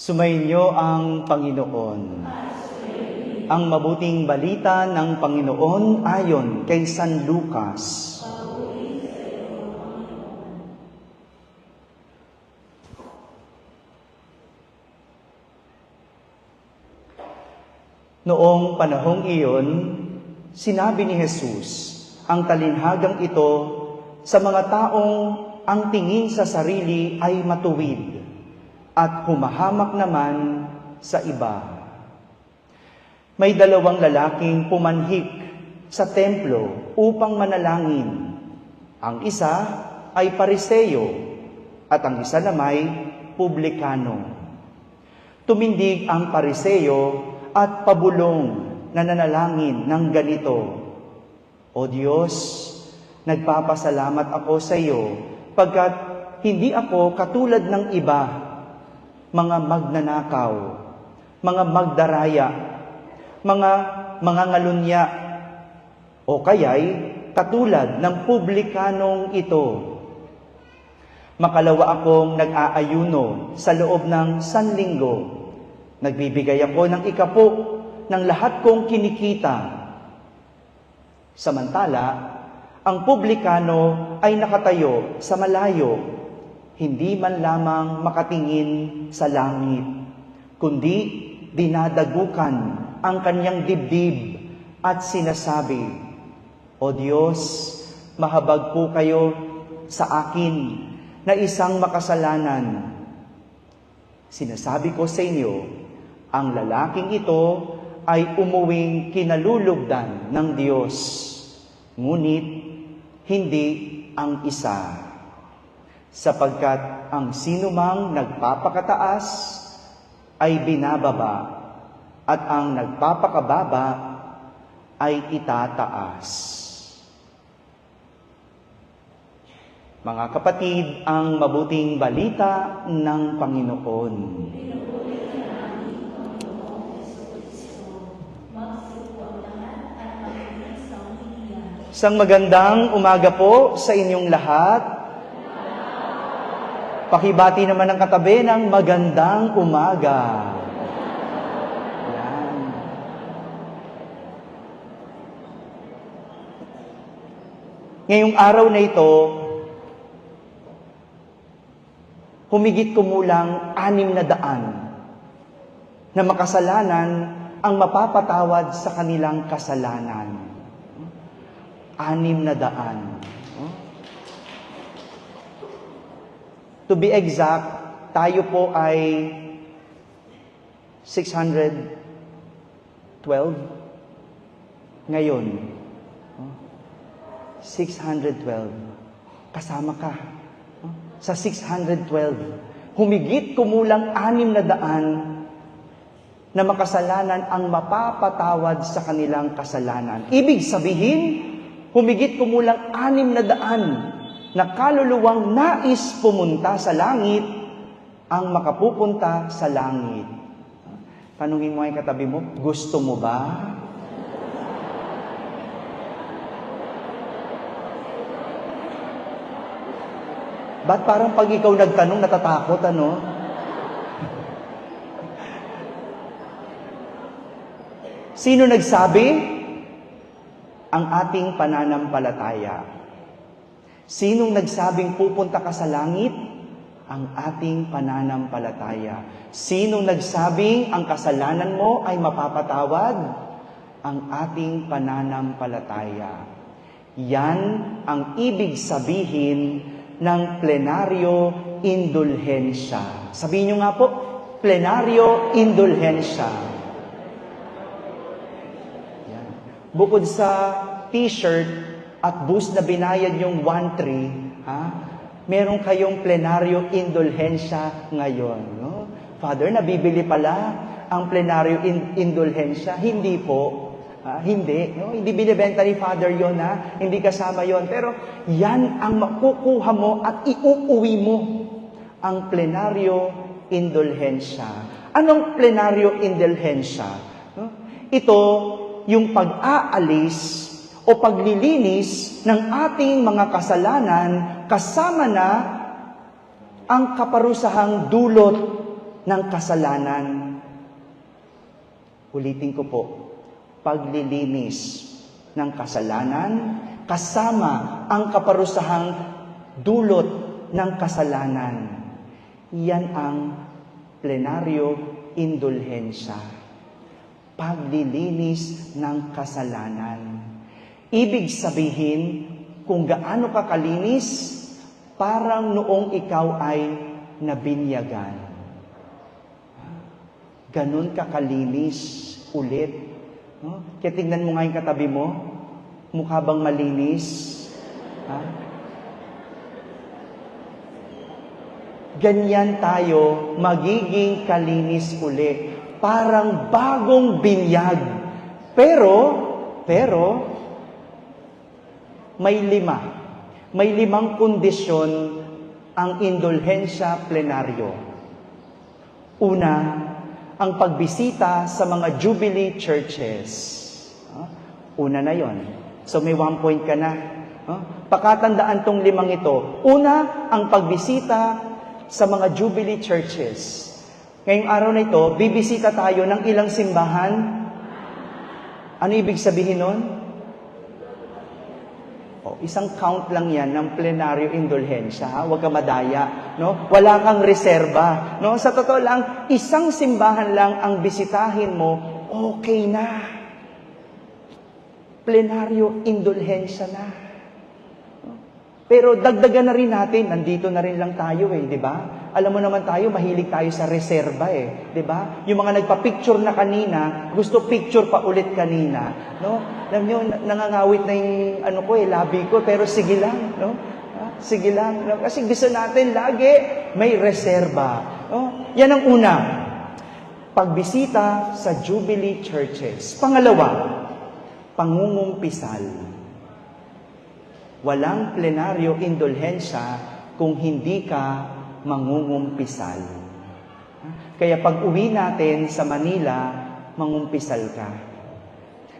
Sumainyo ang Panginoon. Ang mabuting balita ng Panginoon ayon kay San Lucas. Noong panahong iyon, sinabi ni Jesus ang talinhagang ito sa mga taong ang tingin sa sarili ay matuwid at humahamak naman sa iba. May dalawang lalaking pumanhik sa templo upang manalangin. Ang isa ay Pariseo at ang isa namay publikano. Tumindig ang Pariseo at pabulong na nanalangin ng ganito, O Diyos, nagpapasalamat ako sa iyo pagkat hindi ako katulad ng iba, mga magnanakaw, mga magdaraya, mga ngalunya, o kaya'y katulad ng publikanong ito. Makalawa akong nag-aayuno sa loob ng 1 linggo. Nagbibigay ako ng 10 ng lahat kong kinikita. Samantala, ang publikano ay nakatayo sa malayo, hindi man lamang makatingin sa langit, kundi dinadagukan ang kanyang dibdib at sinasabi, O Diyos, mahabag po kayo sa akin na isang makasalanan. Sinasabi ko sa inyo, ang lalaking ito ay umuwing kinalulugdan ng Diyos, ngunit hindi ang isa. Sapagkat ang sinumang nagpapakataas ay binababa at ang nagpapakababa ay itataas. Mga kapatid, ang mabuting balita ng Panginoon. Isang magandang umaga po sa inyong lahat. Pakibati naman ang katabi ng magandang umaga. Yan. Ngayong araw na ito, humigit kumulang 600 na makasalanan ang mapapatawad sa kanilang kasalanan. 600. To be exact, tayo po ay 612 ngayon. 612. Kasama ka. Sa 612. Humigit kumulang 600 na makasalanan ang mapapatawad sa kanilang kasalanan. Ibig sabihin, humigit kumulang 600 na kaluluwang nais pumunta sa langit ang makapupunta sa langit. Tanungin mo ay katabi mo, gusto mo ba? Ba't parang pag ikaw nagtanong, natatakot, ano? Sino nagsabi? ang ating pananampalataya. Sinong nagsabing pupunta ka sa langit? Ang ating pananampalataya. Sinong nagsabing ang kasalanan mo ay mapapatawad? Ang ating pananampalataya. Yan ang ibig sabihin ng plenaryo indulhensya. Sabihin nyo nga po, plenaryo indulhensya. Yan. Bukod sa t-shirt at bus na binayad yung 1-3, meron kayong plenaryo indulhensya ngayon. No? Father, nabibili pala ang plenaryo indulhensya? Hindi po. Hindi. No? Hindi binibenta ni Father yon, hindi kasama yon. Pero yan ang makukuha mo at iuuwi mo, ang plenaryo indulhensya. Anong plenaryo indulhensya? No? Ito yung pag-aalis o paglilinis ng ating mga kasalanan kasama na ang kaparusahang dulot ng kasalanan. Ulitin ko po, paglilinis ng kasalanan kasama ang kaparusahang dulot ng kasalanan. Yan ang plenaryo indulhensya. Paglilinis ng kasalanan. Ibig sabihin, kung gaano ka kalinis, parang noong ikaw ay nabinyagan. Ganon ka kalinis ulit. No? Kaya tingnan mo nga yung katabi mo, mukha bang malinis? Ganyan tayo, magiging kalinis uli. Parang bagong binyag. Pero, may 5. May 5 kondisyon ang indulhensya plenaryo. Una, ang pagbisita sa mga Jubilee churches. Una na yon. So may 1 point ka na. Pakatandaan tong 5 ito. Una, ang pagbisita sa mga Jubilee churches. Ngayong araw na ito, bibisita tayo ng ilang simbahan. Ano ibig sabihin nun? Isang count lang yan ng plenaryo indulhensya. Huwag ka madaya. No? Wala kang reserba. No? Sa totoo lang, isang simbahan lang ang bisitahin mo, okay na. Plenaryo indulhensya na. No? Pero dagdagan na rin natin, nandito na rin lang tayo di ba? Alam mo naman tayo, mahilig tayo sa reserba di ba? Yung mga nagpa-picture na kanina, gusto picture pa ulit kanina. No? Alam niyo, nangangawit na yung labi ko, pero sige lang, no? Sige lang. No? Kasi gusto natin lagi may reserba. No? Yan ang una. Pagbisita sa Jubilee churches. Pangalawa, pangungumpisal. Walang plenaryo indulhensya kung hindi ka mangungumpisal. Kaya pag uwi natin sa Manila, mangumpisal ka.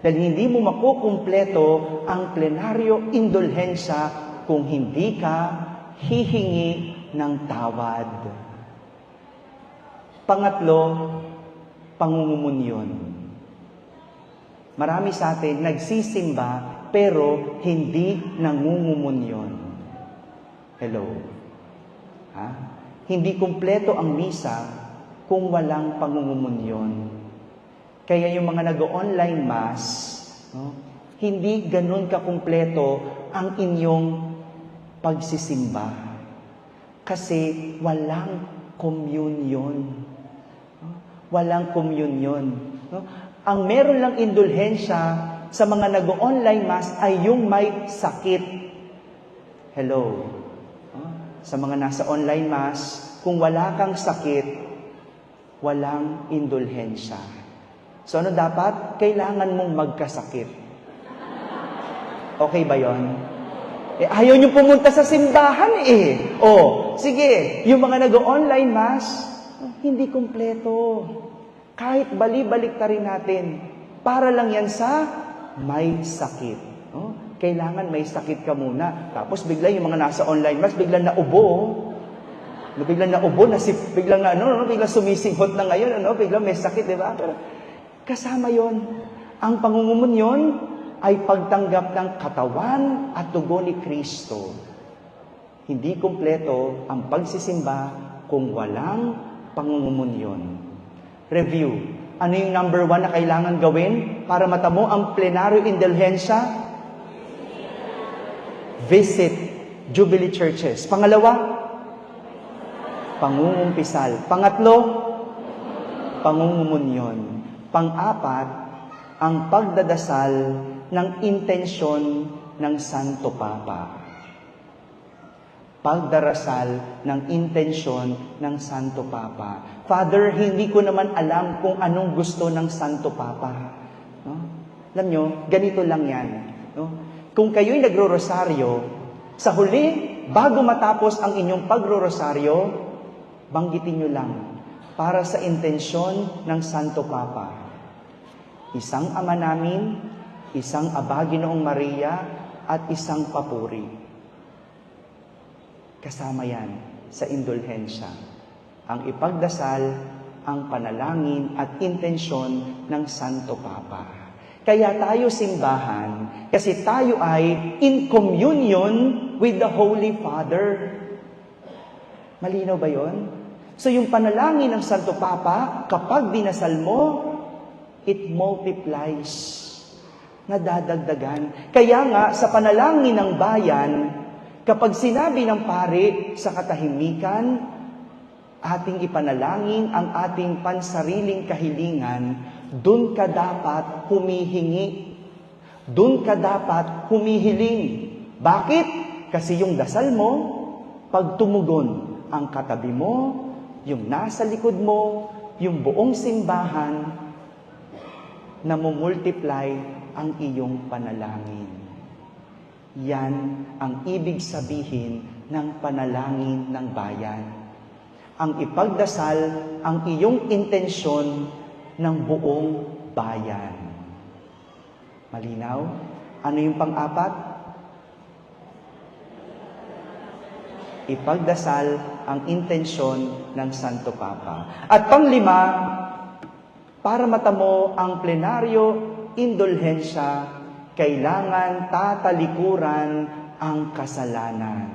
Dahil hindi mo makukumpleto ang plenaryo indulhensya kung hindi ka hihingi ng tawad. Pangatlo, pangungumunsyon. Marami sa atin nagsisimba pero hindi nangungumunsyon. Hello? Hindi kumpleto ang misa kung walang pangungumunsyon. Kaya yung mga nag-online mass, hindi ganun kakumpleto ang inyong pagsisimba. Kasi walang komunyon. Walang komunyon. Ang meron lang indulhensya sa mga nag-online mass ay yung may sakit. Hello? Sa mga nasa online mass, kung wala kang sakit, walang indulhensya. So ano dapat? Kailangan mong magkasakit. Okay ba yon? Ayaw nyo pumunta sa simbahan sige, yung mga nag-online mass, hindi kumpleto. Kahit bali-balik ta rin natin, para lang yan sa may sakit. Kailangan may sakit ka muna. Tapos bigla yung mga nasa online mass, biglang naubo. Biglang naubo, biglang sumisinghot na ngayon, biglang may sakit, di ba? Pero kasama yon ang pangungumunsyon, ay pagtanggap ng katawan at dugo ni Kristo. Hindi kumpleto ang pagsisimba kung walang pangungumunyon. Review. Ano yung number 1 na kailangan gawin para matamo ang plenaryo indulhensya? Visit Jubilee Churches. Pangalawa, pangungumpisal. Pangatlo, pangungumunyon. Pang-apat, ang pagdadasal ng intensyon ng Santo Papa. Pagdarasal ng intensyon ng Santo Papa. Father, hindi ko naman alam kung anong gusto ng Santo Papa. No? Alam nyo, ganito lang yan. No? Kung kayo'y nagro-rosaryo, sa huli, bago matapos ang inyong pagro-rosaryo, banggitin nyo lang, para sa intensyon ng Santo Papa. Isang Ama namin, isang Aba Ginoong Maria, at isang papuri. Kasama yan sa indulhensya. Ang ipagdasal, ang panalangin at intensyon ng Santo Papa. Kaya tayo simbahan, kasi tayo ay in communion with the Holy Father. Malinaw ba yon? So yung panalangin ng Santo Papa, kapag dinasal mo, it multiplies. Nadadagdagan. Kaya nga, sa panalangin ng bayan, kapag sinabi ng pari sa katahimikan, ating ipanalangin ang ating pansariling kahilingan, dun ka dapat humihingi. Dun ka dapat humihiling. Bakit? Kasi yung dasal mo, pag tumugon ang katabi mo, yung nasa likod mo, yung buong simbahan, namumultiply ang iyong panalangin. Yan ang ibig sabihin ng panalangin ng bayan. Ang ipagdasal ang iyong intensyon ng buong bayan. Malinaw? Ano yung pang-apat? Ipagdasal ang intensyon ng Santo Papa. At panglima, para matamo ang plenaryo indulhensya, kailangan tatalikuran ang kasalanan.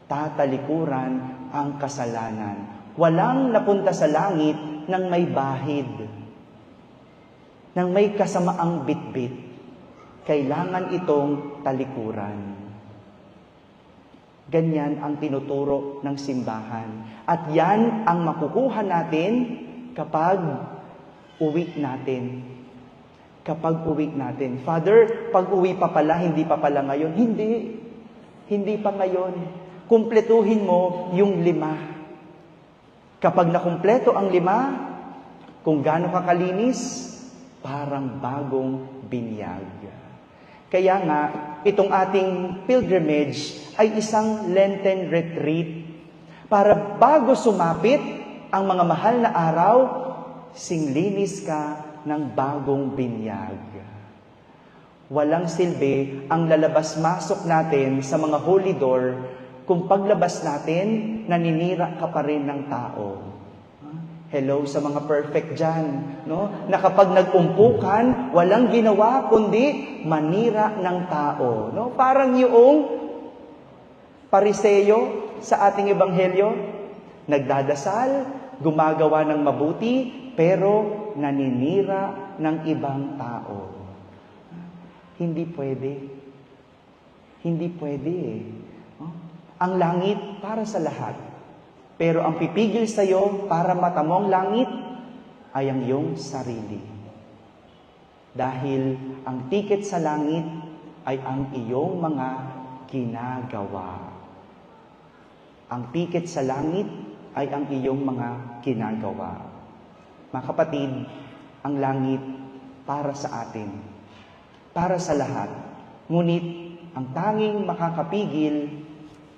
Tatalikuran ang kasalanan. Walang napunta sa langit nang may bahid, nang may kasamaang bitbit. Kailangan itong talikuran. Ganyan ang tinuturo ng simbahan. At yan ang makukuha natin kapag uwi natin. Kapag uwi natin. Father, pag uwi pa pala, hindi pa pala ngayon. Hindi. Hindi pa ngayon. Kumpletuhin mo yung 5. Kapag nakumpleto ang 5, kung gaano kakalinis, parang bagong binyag. Kaya nga, itong ating pilgrimage ay isang Lenten retreat para bago sumapit ang mga mahal na araw, singlinis ka ng bagong binyag. Walang silbi ang lalabas-masok natin sa mga holy door kung paglabas natin, naninira ka pa rin ng tao. Hello sa mga perfect dyan, no? Na kapag nag-umpukan, walang ginawa kundi manira ng tao. No? Parang yung Pariseo sa ating ebanghelyo, nagdadasal, gumagawa ng mabuti, pero naninira ng ibang tao. Hindi pwede. Hindi pwede eh. No? Ang langit para sa lahat. Pero ang pipigil sa iyo para matamong langit ay ang iyong sarili. Dahil ang tiket sa langit ay ang iyong mga ginagawa. Ang tiket sa langit ay ang iyong mga ginagawa. Mga kapatid, ang langit para sa atin, para sa lahat. Ngunit ang tanging makakapigil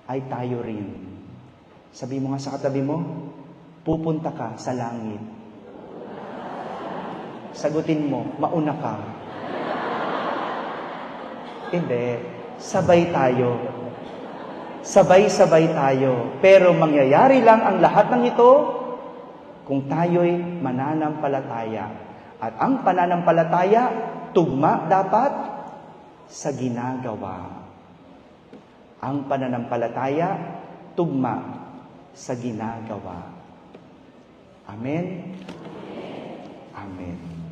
ay tayo rin. Sabi mo nga sa katabi mo, pupunta ka sa langit. Sagutin mo, mauna ka. Hindi, sabay tayo. Sabay-sabay tayo. Pero mangyayari lang ang lahat ng ito kung tayo'y mananampalataya. At ang pananampalataya, tugma dapat sa ginagawa. Ang pananampalataya, tugma sa ginagawa. Amen? Amen.